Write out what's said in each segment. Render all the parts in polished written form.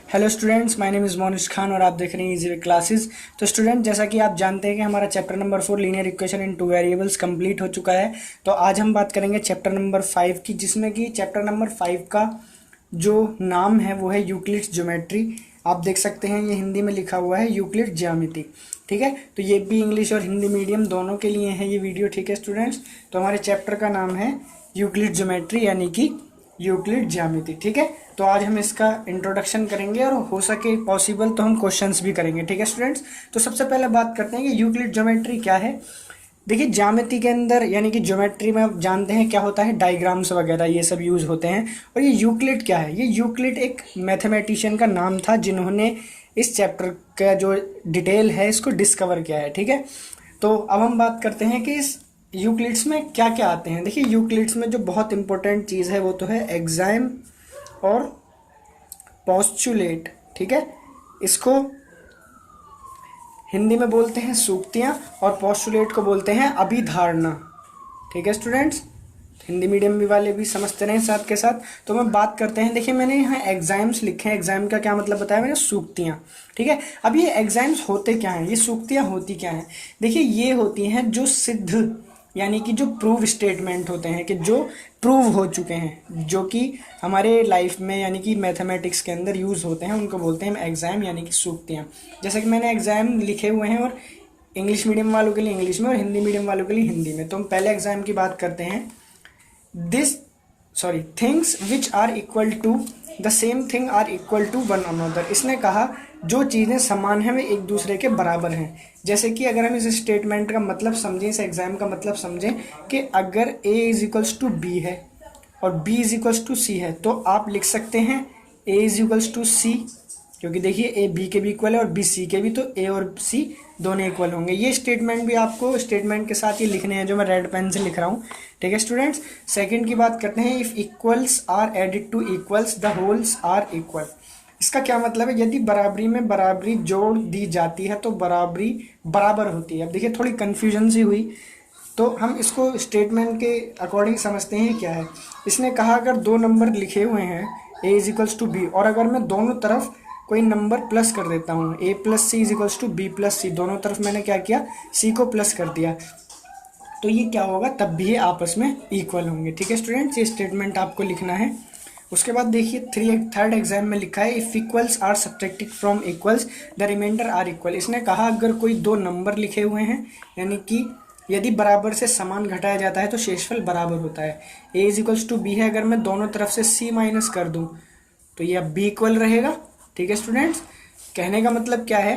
Hello students, my name is Monish Khan और आप देख रहे हैं इजी क्लासेस। तो स्टूडेंट, जैसा कि आप जानते हैं कि हमारा chapter number 4 linear equation in two variables complete हो चुका है। तो आज हम बात करेंगे चैप्टर नंबर 5 की, जिसमें कि चैप्टर नंबर 5 का जो नाम है वो है यूक्लिड्स ज्योमेट्री। आप देख सकते हैं ये हिंदी में लिखा हुआ है यूक्लिड ज्यामिति। ठीक है, तो ये भी इंग्लिश और हिंदी मीडियम दोनों के लिए है ये वीडियो। ठीक है स्टूडेंट्स, तो हमारे चैप्टर का नाम है यूक्लिड ज्योमेट्री यानी कि यूक्लिड ज्यामिति। ठीक है, तो आज हम इसका इंट्रोडक्शन करेंगे और हो सके पॉसिबल तो हम क्वेश्चंस भी करेंगे। ठीक है स्टूडेंट्स, तो सबसे पहले बात करते हैं कि यूक्लिड ज्योमेट्री क्या है। देखिए, ज्यामिति के अंदर यानी कि ज्योमेट्री में आप जानते हैं क्या होता है, डायग्राम्स वगैरह ये सब यूज होते हैं। और ये यूक्लिड क्या है, ये यूक्लिड एक मैथमेटिशियन का नाम था जिन्होंने इस चैप्टर का जो डिटेल है इसको डिस्कवर किया है। ठीक है, तो अब हम बात करते हैं कि इस यूक्लिड्स में क्या क्या आते हैं। देखिए, यूक्लिड्स में जो बहुत इंपॉर्टेंट चीज़ है वो तो है एग्जाम और पोस्टुलेट। ठीक है, इसको हिंदी में बोलते हैं सूक्तियां और पोस्टुलेट को बोलते हैं अभिधारणा। ठीक है स्टूडेंट्स, हिंदी मीडियम भी वाले भी समझते रहे साथ के साथ। तो मैं बात करते हैं, देखिए मैंने यहाँ एग्जाम्स लिखे हैं। एग्जाम का क्या मतलब बताया मैंने, सूक्तियाँ। ठीक है, अब ये एग्जाम्स होते क्या हैं, ये सूक्तियाँ होती क्या हैं। देखिए, ये होती हैं जो सिद्ध यानी कि जो प्रूव स्टेटमेंट होते हैं, कि जो प्रूव हो चुके हैं, जो कि हमारे लाइफ में यानी कि मैथमेटिक्स के अंदर यूज़ होते हैं, उनको बोलते हैं हम एग्जाम यानी कि सूक्तियाँ। जैसे कि मैंने एग्जाम लिखे हुए हैं, और इंग्लिश मीडियम वालों के लिए इंग्लिश में और हिंदी मीडियम वालों के लिए हिंदी में। तो हम पहले एग्जाम की बात करते हैं। Things which are equal to the same thing are equal to one another. इसने कहा जो चीज़ें समान हैं वे एक दूसरे के बराबर हैं। जैसे कि अगर हम इस स्टेटमेंट का मतलब समझें, इस एग्जाम का मतलब समझें कि अगर a is equals to B है और b is equals to C है, तो आप लिख सकते हैं a is equals to C, क्योंकि देखिए a b के भी इक्वल है और b c के भी, तो a और c दोनों इक्वल होंगे। ये स्टेटमेंट भी आपको स्टेटमेंट के साथ ये लिखने हैं जो मैं रेड पेन से लिख रहा हूँ। ठीक है स्टूडेंट्स, सेकंड की बात करते हैं। If equals are added to equals the wholes are equal. इसका क्या मतलब है, यदि बराबरी में बराबरी जोड़ दी जाती है तो बराबरी बराबर होती है। अब देखिए थोड़ी कन्फ्यूजन सी हुई, तो हम इसको स्टेटमेंट के अकॉर्डिंग समझते हैं क्या है। इसने कहा अगर दो नंबर लिखे हुए हैं a is equals to B, और अगर मैं दोनों तरफ कोई नंबर प्लस कर देता हूँ, a plus C is equals to B plus C, दोनों तरफ मैंने क्या किया, c को प्लस कर दिया, तो ये क्या होगा, तब भी ये आपस में इक्वल होंगे। ठीक है स्टूडेंट्स, ये स्टेटमेंट आपको लिखना है। उसके बाद देखिए थर्ड एग्जाम में लिखा है if equals are subtracted from equals the remainder are equal. इसने कहा अगर कोई दो नंबर लिखे हुए हैं, यानी कि यदि बराबर से समान घटाया जाता है तो शेषफल बराबर होता है। a is equals to B है, अगर मैं दोनों तरफ से c माइनस कर दूं तो ये अब b इक्वल रहेगा। ठीक है स्टूडेंट्स, कहने का मतलब क्या है,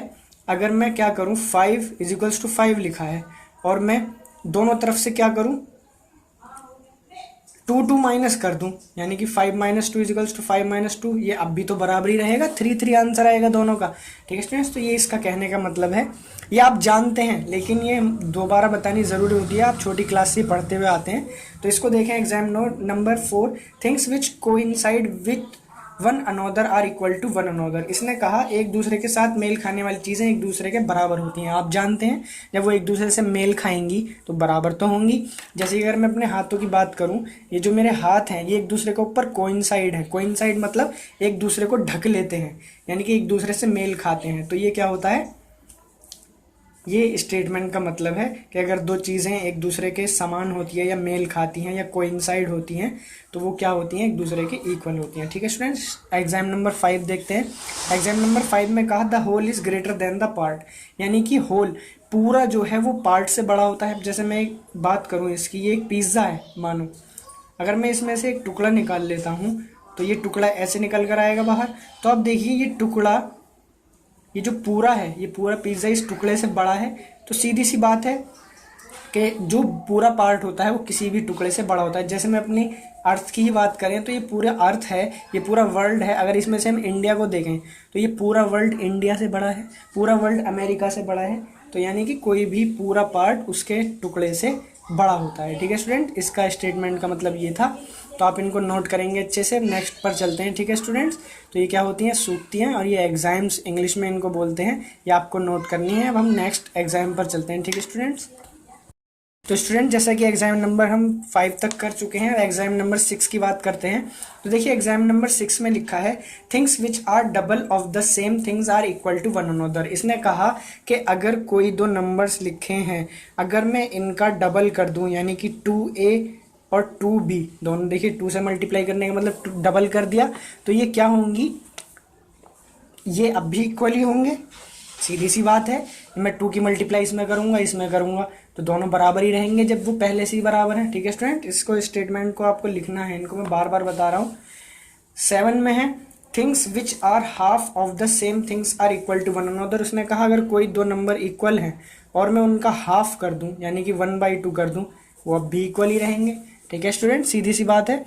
अगर मैं क्या करूं 5 इज इक्वल्स टू 5 लिखा है और मैं दोनों तरफ से क्या करूं 2 माइनस कर दूं, यानी कि 5 minus two is equals to 5 minus two, ये अब भी तो बराबर ही रहेगा, 3 आंसर आएगा दोनों का। ठीक है स्टूडेंट्स, तो ये इसका कहने का मतलब है। ये आप जानते हैं लेकिन ये दोबारा बतानी ज़रूरी होती है, आप छोटी क्लास से पढ़ते हुए आते हैं। तो इसको देखें, exam note number 4, things which coincide with one another are equal to one another. इसने कहा एक दूसरे के साथ मेल खाने वाली चीज़ें एक दूसरे के बराबर होती हैं। आप जानते हैं जब वो एक दूसरे से मेल खाएंगी तो बराबर तो होंगी। जैसे अगर मैं अपने हाथों की बात करूं, ये जो मेरे हाथ हैं ये एक दूसरे के ऊपर कोइंसाइड है। कोइंसाइड मतलब एक दूसरे को ढक लेते हैं, यानी कि एक दूसरे से मेल खाते हैं। तो ये क्या होता है, ये स्टेटमेंट का मतलब है कि अगर दो चीज़ें एक दूसरे के समान होती है या मेल खाती हैं या कोइंसाइड होती हैं तो वो क्या होती हैं, एक दूसरे के इक्वल होती हैं। ठीक है स्टूडेंट्स, एग्जाम नंबर 5 देखते हैं। एग्जाम नंबर 5 में कहा the whole is greater than the part, यानी कि होल पूरा जो है वो पार्ट से बड़ा होता है। जैसे मैं एक बात करूँ इसकी, ये एक पिज़्ज़ा है मानो, अगर मैं इसमें से एक टुकड़ा निकाल लेता हूँ तो ये टुकड़ा ऐसे निकल कर आएगा बाहर। तो अब देखिए ये टुकड़ा, ये जो पूरा है, ये पूरा पिज़्ज़ा इस टुकड़े से बड़ा है। तो सीधी सी बात है कि जो पूरा पार्ट होता है वो किसी भी टुकड़े से बड़ा होता है। जैसे मैं अपनी अर्थ की ही बात करें तो ये पूरा अर्थ है, ये पूरा वर्ल्ड है। अगर इसमें से हम इंडिया को देखें तो ये पूरा वर्ल्ड इंडिया से बड़ा है, पूरा वर्ल्ड अमेरिका से बड़ा है। तो यानी कि कोई भी पूरा पार्ट उसके टुकड़े से बड़ा होता है। ठीक है स्टूडेंट, इसका स्टेटमेंट का मतलब ये था। तो आप इनको नोट करेंगे अच्छे से। नेक्स्ट पर चलते हैं। ठीक है स्टूडेंट्स, तो ये क्या होती हैं, सूक्तियाँ, और ये एग्जाम्स इंग्लिश में इनको बोलते हैं। ये आपको नोट करनी है। अब हम नेक्स्ट एग्जाम पर चलते हैं। ठीक है स्टूडेंट्स। तो स्टूडेंट जैसा कि एग्जाम नंबर हम 5 तक कर चुके हैं, एग्जाम नंबर 6 की बात करते हैं। तो देखिए एग्जाम नंबर 6 में लिखा है things which are double of the same things are equal to one another. इसने कहा कि अगर कोई दो नंबर्स लिखे हैं, अगर मैं इनका डबल कर दूं यानी कि 2a और 2b दोनों, देखिए 2 से मल्टीप्लाई करने का मतलब डबल कर दिया, तो ये क्या होंगी, ये अब भी इक्वल ही होंगे, सीधी सी बात है। मैं 2 की मल्टीप्लाई इसमें करूंगा इसमें करूंगा तो दोनों बराबर ही रहेंगे जब वो पहले से ही बराबर हैं। ठीक है स्टूडेंट, इसको स्टेटमेंट को आपको लिखना है, इनको मैं बार बार बता रहा हूँ। 7 में है things which are half of the same things are equal to one another. उसने कहा अगर कोई दो नंबर इक्वल हैं और मैं उनका हाफ कर दूं यानी कि 1/2 कर दूं, वो अब भी इक्वल ही रहेंगे। ठीक है स्टूडेंट, सीधी सी बात है।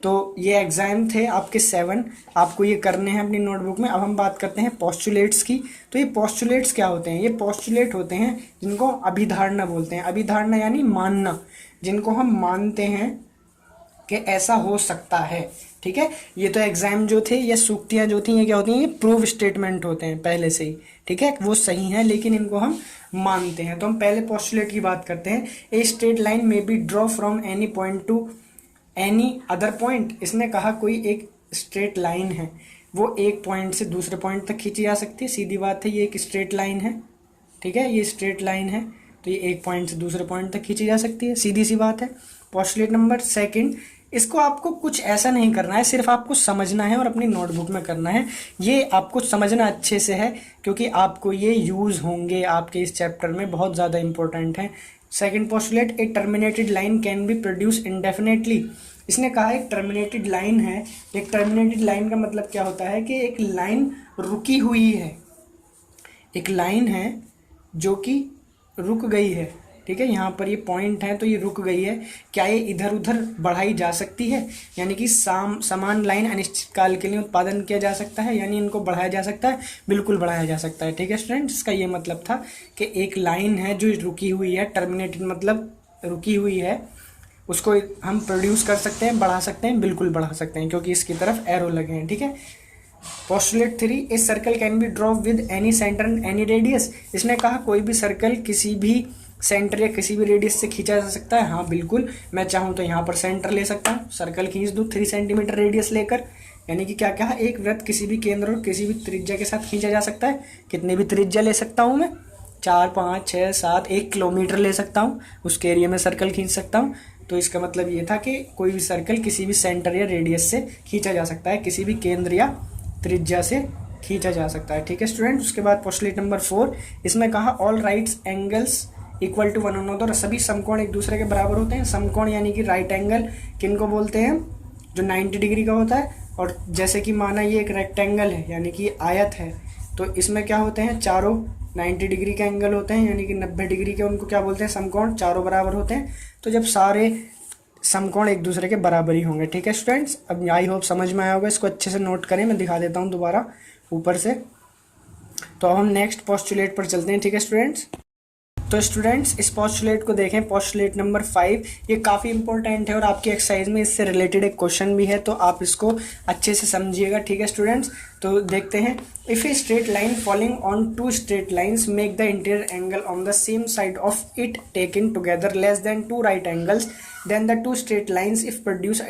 तो ये एग्जाम थे आपके 7, आपको ये करने हैं अपनी नोटबुक में। अब हम बात करते हैं पोस्टुलेट्स की। तो ये पोस्टुलेट्स क्या होते हैं, ये पोस्टुलेट होते हैं जिनको अभिधारणा बोलते हैं। अभिधारणा यानी मानना, जिनको हम मानते हैं कि ऐसा हो सकता है। ठीक है, ये तो एग्जाम जो थे, ये सूक्तियां जो थी, ये क्या होती हैं, ये प्रूव स्टेटमेंट होते हैं पहले से ही। ठीक है, वो सही है लेकिन इनको हम मानते हैं। तो हम पहले पोस्टुलेट की बात करते हैं। A straight line may be draw from any point to any other point. इसने कहा कोई एक स्ट्रेट लाइन है, वो एक पॉइंट से दूसरे पॉइंट तक खींची जा सकती है। सीधी बात है, ये एक स्ट्रेट लाइन है। ठीक है, ये स्ट्रेट लाइन है तो ये एक पॉइंट से दूसरे पॉइंट तक खींची जा सकती है, सीधी सी बात है। पोस्टुलेट नंबर 2, इसको आपको कुछ ऐसा नहीं करना है, सिर्फ आपको समझना है और अपनी नोटबुक में करना है। ये आपको समझना अच्छे से है क्योंकि आपको ये यूज होंगे आपके इस चैप्टर में, बहुत ज़्यादा इंपॉर्टेंट है। Second postulate, A terminated line can be produce indefinitely. इसने कहा एक टर्मिनेटेड लाइन है। एक टर्मिनेटेड लाइन का मतलब क्या होता है कि एक लाइन रुकी हुई है, एक लाइन है जो कि रुक गई है। ठीक है, यहाँ पर ये पॉइंट है तो ये रुक गई है। क्या ये इधर उधर बढ़ाई जा सकती है, यानी कि समान लाइन अनिश्चित काल के लिए उत्पादन किया जा सकता है, यानी इनको बढ़ाया जा सकता है, बिल्कुल बढ़ाया जा सकता है। ठीक है स्टूडेंट, इसका ये मतलब था कि एक लाइन है जो रुकी हुई है, टर्मिनेटेड मतलब रुकी हुई है, उसको हम प्रोड्यूस कर सकते हैं, बढ़ा सकते हैं, बिल्कुल बढ़ा सकते हैं क्योंकि इसकी तरफ एरो लगे हैं। ठीक है, postulate 3, a circle can be draw with any centre and any radius. इसने कहा कोई भी सर्कल किसी भी सेंटर या किसी भी रेडियस से खींचा जा सकता है। हाँ बिल्कुल, मैं चाहूँ तो यहाँ पर सेंटर ले सकता हूँ, सर्कल खींच दूँ 3 सेंटीमीटर रेडियस लेकर, यानी कि क्या कहा, एक वृत्त किसी भी केंद्र और किसी भी त्रिज्या के साथ खींचा जा सकता है। कितनी भी त्रिज्या ले सकता हूँ मैं, 4, 5, 6, 7, 1 किलोमीटर ले सकता हूँ, उसके एरिया में सर्कल खींच सकता हूँ। तो इसका मतलब ये था कि कोई भी सर्कल किसी भी सेंटर या रेडियस से खींचा जा सकता है, किसी भी केंद्र या त्रिज्या से खींचा जा सकता है। ठीक है स्टूडेंट, उसके बाद पोस्टुलेट नंबर 4, इसमें कहा all rights angles equal to one another. सभी समकोण एक दूसरे के बराबर होते हैं। समकोण यानी कि राइट एंगल किनको बोलते हैं, जो 90 डिग्री का होता है। और जैसे कि माना ये एक रेक्टेंगल है यानी कि आयत है, तो इसमें क्या होते हैं, चारों 90 डिग्री के एंगल होते हैं, यानी कि 90 डिग्री के, उनको क्या बोलते हैं, समकोण, चारों बराबर होते हैं। तो जब सारे समकोण एक दूसरे के बराबर ही होंगे। ठीक है स्टूडेंट्स, अब आई होप समझ में आया होगा, इसको अच्छे से नोट करें, मैं दिखा देता हूँ दोबारा ऊपर से। तो अब हम नेक्स्ट पोस्टुलेट पर चलते हैं। ठीक है स्टूडेंट्स, तो स्टूडेंट्स इस पोस्टुलेट को देखें, पोस्टुलेट नंबर 5, ये काफ़ी इंपॉर्टेंट है और आपकी एक्सरसाइज में इससे रिलेटेड एक क्वेश्चन भी है, तो आप इसको अच्छे से समझिएगा। ठीक है स्टूडेंट्स, तो देखते हैं। If a straight line following on 2 straight lines make the interior angle on the same side of it taken together less than 2 right angles, then the 2 straight lines if produce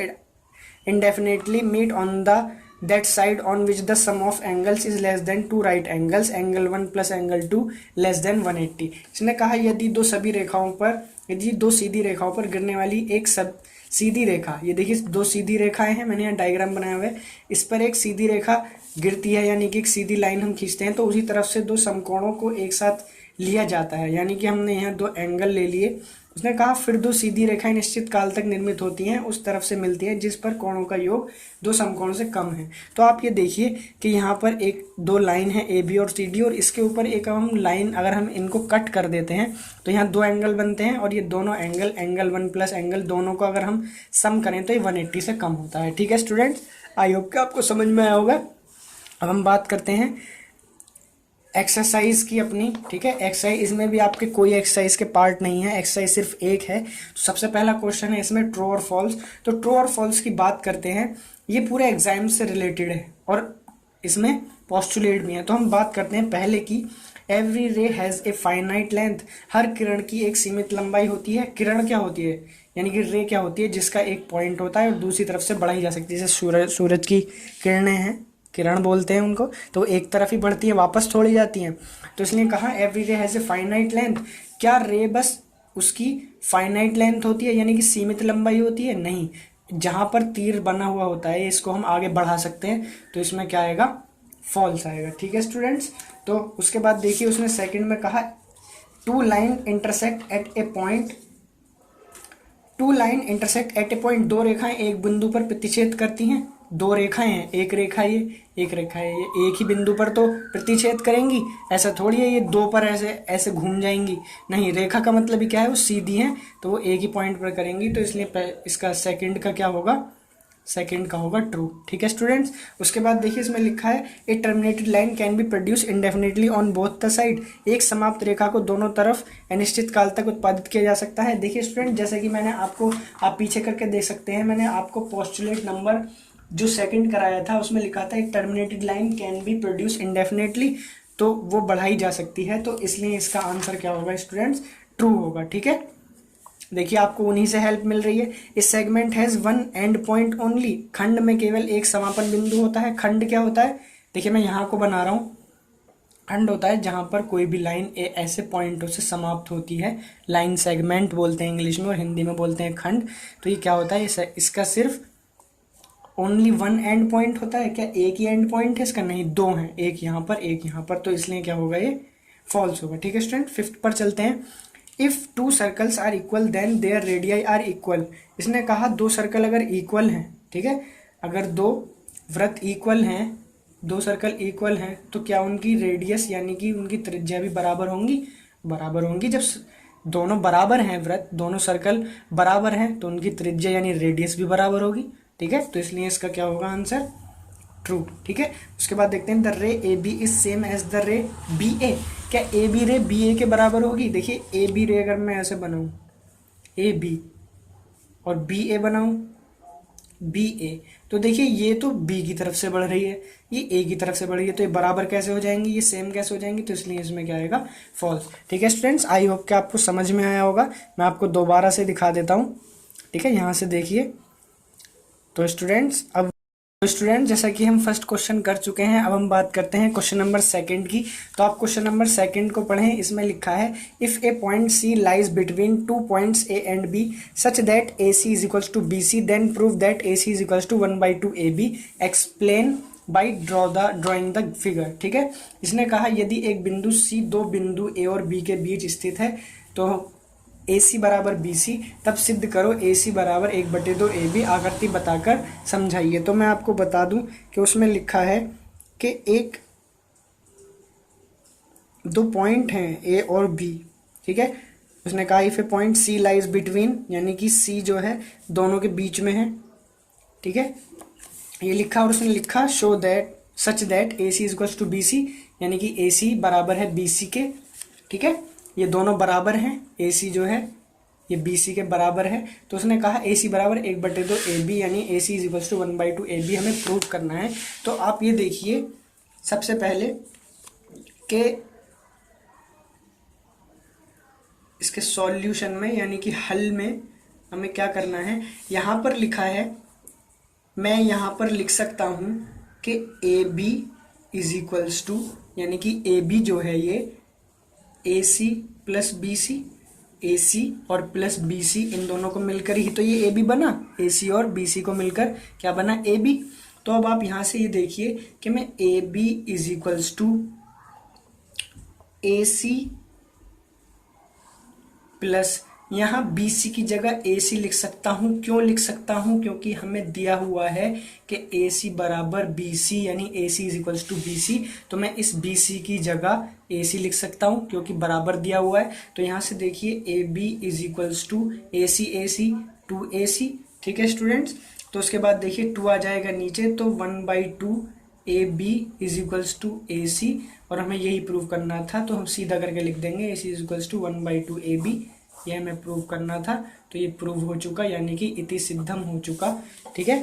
indefinitely meet on that side on which the sum of angles is less than 2 right angles, angle 1 plus angle 2 less than 180। इसने कहा यदि दो सभी रेखाओं पर, यदि दो सीधी रेखाओं पर गिरने वाली एक सब सीधी रेखा, ये देखिए 2 सीधी रेखाएं हैं, मैंने यहाँ डायग्राम बनाया हुआ है, इस पर एक सीधी रेखा गिरती है यानी कि एक सीधी लाइन हम खींचते हैं, तो उसी तरफ से 2 समकोणों को एक साथ लिया जाता है, यानी कि हमने यहाँ 2 एंगल ले लिए। उसने कहा फिर 2 सीधी रेखाएं निश्चित काल तक निर्मित होती हैं, उस तरफ से मिलती हैं जिस पर कोणों का योग 2 समकोणों से कम है। तो आप ये देखिए कि यहाँ पर 2 लाइन है ए बी और सी डी, और इसके ऊपर एक हम लाइन, अगर हम इनको कट कर देते हैं तो यहाँ 2 एंगल बनते हैं, और ये दोनों एंगल, एंगल 1 प्लस एंगल, दोनों को अगर हम सम करें तो ये 180 से कम होता है। ठीक है स्टूडेंट्स, आई होप कि आपको समझ में आया होगा। अब हम बात करते हैं एक्सरसाइज की अपनी। ठीक है, एक्सरसाइज, इसमें भी आपके कोई एक्सरसाइज के पार्ट नहीं है, एक्सरसाइज सिर्फ एक है। तो सबसे पहला क्वेश्चन है इसमें ट्रू और फॉल्स। तो ट्रू और फॉल्स की बात करते हैं, ये पूरे एग्जाम से रिलेटेड है और इसमें पोस्टुलेट भी है। तो हम बात करते हैं पहले की, एवरी रे हैज़ ए फाइनाइट लेंथ, हर किरण की एक सीमित लंबाई होती है। किरण क्या होती है, यानी कि रे क्या होती है, जिसका एक पॉइंट होता है और दूसरी तरफ से बढ़ाई जा सकती है। जैसे सूरज की किरणें हैं, किरण बोलते हैं उनको, तो एक तरफ ही बढ़ती है, वापस छोड़ी जाती हैं। तो इसलिए कहा एवरी रे हैज़ ए फाइनाइट लेंथ, क्या रे बस उसकी फाइनाइट लेंथ होती है, यानी कि सीमित लंबाई होती है? नहीं, जहां पर तीर बना हुआ होता है इसको हम आगे बढ़ा सकते हैं, तो इसमें क्या आएगा, फॉल्स आएगा। ठीक है स्टूडेंट्स, तो उसके बाद देखिए उसने सेकंड में कहा two line intersect at a point, two line intersect at a point, दो रेखाएं एक बिंदु पर प्रतिच्छेद करती हैं। दो रेखाएं हैं, एक रेखा ये, एक रेखा ये, एक ही बिंदु पर तो प्रतिच्छेद करेंगी, ऐसा थोड़ी है ये दो पर ऐसे ऐसे घूम जाएंगी। नहीं, रेखा का मतलब ही क्या है, वो सीधी है, तो वो एक ही पॉइंट पर करेंगी। तो इसलिए इसका सेकंड का क्या होगा, सेकंड का होगा ट्रू। ठीक है स्टूडेंट्स, उसके बाद देखिए इसमें लिखा है a terminated line can be produce indefinitely on both the side, एक समाप्त रेखा को दोनों तरफ अनिश्चित काल तक उत्पादित किया जा सकता है। देखिए स्टूडेंट, जैसे कि मैंने आपको, आप पीछे करके देख सकते हैं, मैंने आपको पोस्टुलेट नंबर जो सेकंड कराया था उसमें लिखा था एक terminated line can be produce indefinitely, तो वो बढ़ाई जा सकती है, तो इसलिए इसका आंसर क्या होगा स्टूडेंट्स, ट्रू होगा। ठीक है, देखिए आपको उन्हीं से हेल्प मिल रही है। इस segment has one and point only, खंड में केवल एक समापन बिंदु होता है। खंड क्या होता है, देखिए मैं यहाँ को बना रहा हूँ, खंड होता है जहां पर कोई भी लाइन ऐसे पॉइंटों से समाप्त होती है, लाइन सेगमेंट बोलते हैं इंग्लिश में और हिंदी में बोलते हैं खंड। तो ये क्या होता है, इसका सिर्फ ओनली वन एंड पॉइंट होता है। क्या एक ही एंड पॉइंट है इसका, नहीं, दो हैं, एक यहाँ पर एक यहाँ पर, तो इसलिए क्या होगा, ये फॉल्स होगा। ठीक है स्टूडेंट, फिफ्थ पर चलते हैं। If two circles are equal then their radii are equal, इसने कहा दो सर्कल अगर इक्वल हैं, ठीक है, अगर दो वृत्त इक्वल हैं, दो सर्कल इक्वल हैं, तो क्या उनकी रेडियस यानी कि उनकी त्रिज्या भी बराबर होंगी, बराबर होंगी। जब दोनों बराबर हैं वृत्त, दोनों सर्कल बराबर हैं, तो उनकी त्रिज्या यानी रेडियस भी बराबर होगी। ठीक है, तो इसलिए इसका क्या होगा आंसर, ट्रू। ठीक है, उसके बाद देखते हैं the ray A B is same as the ray B A, क्या ए बी रे बी ए के बराबर होगी। देखिए ए बी रे अगर मैं ऐसे बनाऊं ए बी और बी ए बनाऊं बी ए, तो देखिए ये तो बी की तरफ से बढ़ रही है, ये ए की तरफ से बढ़ रही है, तो ये बराबर कैसे हो जाएंगी, ये सेम कैसे हो जाएंगी, तो इसलिए इसमें क्या आएगा, फॉल्स। ठीक है स्टूडेंट्स, आई होप कि आपको समझ में आया होगा। मैं आपको दोबारा से दिखा देता हूँ। ठीक है, यहाँ से देखिए, तो स्टूडेंट्स अब जैसा कि हम फर्स्ट क्वेश्चन कर चुके हैं, अब हम बात करते हैं क्वेश्चन नंबर सेकंड की। तो आप क्वेश्चन नंबर सेकंड को पढ़ें, इसमें लिखा है if a point C lies between two points A and B such that A C is equals to B C then prove that A C is equals to 1/2 A B, explain by drawing the figure. ठीक है, इसने कहा यदि एक बिंदु सी दो बिंदु ए और बी के बीच स्थित है तो ए सी बराबर बी सी, तब सिद्ध करो ए सी बराबर 1/2 ए बी, आकृति बताकर समझाइए। तो मैं आपको बता दूं कि उसमें लिखा है कि एक दो पॉइंट हैं ए और बी। ठीक है, उसने कहा if a point C lies between, यानी कि सी जो है दोनों के बीच में है। ठीक है, ये लिखा और उसने लिखा show that such that A C is equals to B C, यानी कि ए सी बराबर है बी सी के। ठीक है, ये दोनों बराबर हैं, ए सी जो है ये बी सी के बराबर है, तो उसने कहा ए सी बराबर 1/2 ए बी, यानी A C is equals to 1/2 A B हमें प्रूव करना है। तो आप ये देखिए सबसे पहले कि इसके सॉल्यूशन में यानी कि हल में हमें क्या करना है। यहाँ पर लिखा है, मैं यहाँ पर लिख सकता हूँ कि A B is equals to, यानी कि ए बी जो है ये ए सी प्लस बी सी, ए सी और प्लस बी सी इन दोनों को मिलकर ही तो ये ए बी बना, ए सी और बी सी को मिलकर क्या बना, ए बी। तो अब आप यहाँ से ये देखिए कि मैं A B is equals to A C plus यहाँ बी सी की जगह ए सी लिख सकता हूँ। क्यों लिख सकता हूँ, क्योंकि हमें दिया हुआ है कि ए सी बराबर बी सी, यानी A C is equals to B C, तो मैं इस बी सी की जगह ए सी लिख सकता हूँ क्योंकि बराबर दिया हुआ है। तो यहाँ से देखिए A B is equals to A C 2ac। ठीक है स्टूडेंट्स, तो उसके बाद देखिए 2 आ जाएगा नीचे, तो 1/2 A B is equals to A C, और हमें यही प्रूव करना था, तो हम सीधा करके लिख देंगे A C is equals to 1/2 A B, ये हमें प्रूव करना था। तो ये प्रूव हो चुका, यानी कि इति सिद्धम हो चुका। ठीक है,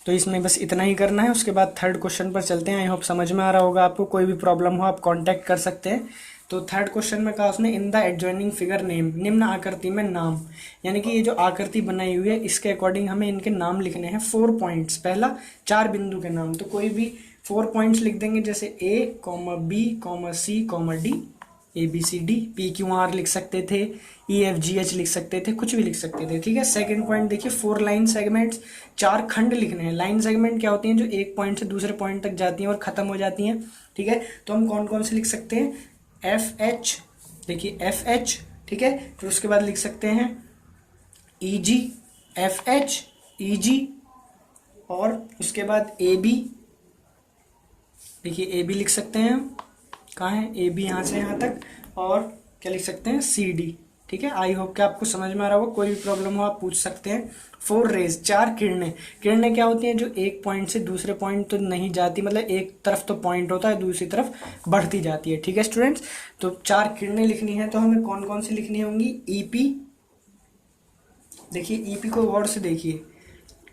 तो इसमें बस इतना ही करना है। उसके बाद थर्ड क्वेश्चन पर चलते हैं। आई होप समझ में आ रहा होगा आपको। कोई भी प्रॉब्लम हो आप कांटेक्ट कर सकते हैं। तो थर्ड क्वेश्चन में कहा उसने in the adjoining figure name, निम्न आकृति में नाम, यानी कि ये जो आकृति बनाई हुई है इसके अकॉर्डिंग हमें इनके नाम लिखने हैं। 4 पॉइंट्स, पहला 4 बिंदु के नाम, तो कोई भी 4 पॉइंट्स लिख देंगे, जैसे A, B, C, D, ABCD, PQR लिख सकते थे, EFGH लिख सकते थे, कुछ भी लिख सकते थे, ठीक है। सेकंड पॉइंट देखिए 4 लाइन सेगमेंट्स, 4 खंड लिखने हैं। लाइन सेगमेंट क्या होती हैं, जो एक पॉइंट से दूसरे पॉइंट तक जाती हैं और खत्म हो जाती हैं, ठीक है। तो हम कौन कौन से लिख सकते हैं, FH, देखिए FH, ठीक है। फिर उसके बाद लिख सकते हैं EG, FH, EG, और उसके बाद AB, देखिए AB लिख सकते हैं हम, कहाँ है AB, यहाँ से यहाँ तक, और क्या लिख सकते हैं CD, ठीक है। आई होप कि आपको समझ में आ रहा होगा। कोई भी प्रॉब्लम हो आप पूछ सकते हैं। 4 रेज, 4 किरणें। किरणें क्या होती हैं, जो एक पॉइंट से दूसरे पॉइंट तो नहीं जाती, मतलब एक तरफ तो पॉइंट होता है, दूसरी तरफ बढ़ती जाती है, ठीक है स्टूडेंट्स। तो 4 किरणें लिखनी है, तो हमें कौन कौन सी लिखनी होंगी, EP, देखिए EP को गौर से देखिए,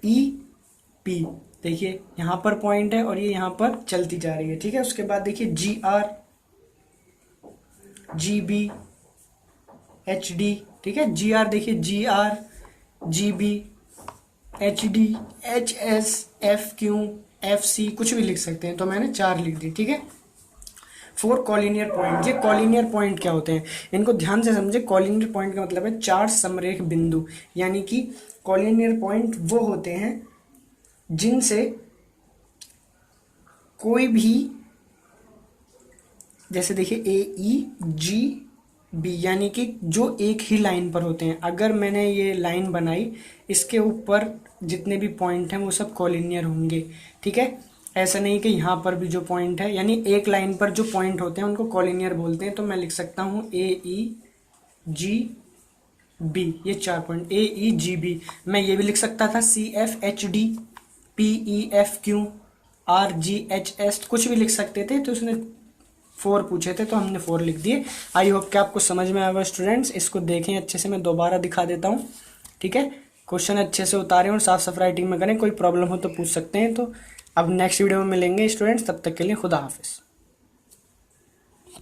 EP, देखिए यहाँ पर पॉइंट है और ये यहाँ पर चलती जा रही है, ठीक है। उसके बाद देखिए GR, GB, HD, ठीक है। GR देखिए GR, GB, HD, HS, FQ, FC, कुछ भी लिख सकते हैं। तो मैंने 4 लिख दी, ठीक है। 4 कॉलिनियर पॉइंट। ये कॉलिनियर पॉइंट क्या होते हैं, इनको ध्यान से समझे। कॉलिनियर पॉइंट का मतलब है 4 समरेख बिंदु, यानी कि कॉलिनियर पॉइंट वो होते हैं जिनसे कोई भी, जैसे देखिए AEGB, यानी कि जो एक ही लाइन पर होते हैं। अगर मैंने ये लाइन बनाई, इसके ऊपर जितने भी पॉइंट हैं वो सब कॉलिनियर होंगे, ठीक है। ऐसा नहीं कि यहाँ पर भी जो पॉइंट है, यानी एक लाइन पर जो पॉइंट होते हैं उनको कॉलिनियर बोलते हैं। तो मैं लिख सकता हूँ AEGB, ये 4 पॉइंट AEGB। मैं ये भी लिख सकता था CFHD, PEFQ, RGHS, कुछ भी लिख सकते थे। तो उसने 4 पूछे थे तो हमने 4 लिख दिए। आई होप कि आपको समझ में आएगा स्टूडेंट्स। इसको देखें अच्छे से, मैं दोबारा दिखा देता हूँ, ठीक है। क्वेश्चन अच्छे से उतारें और साफ साफ राइटिंग में करें। कोई प्रॉब्लम हो तो पूछ सकते हैं। तो अब नेक्स्ट वीडियो में मिलेंगे स्टूडेंट्स, तब तक के लिए खुदा हाफिज़।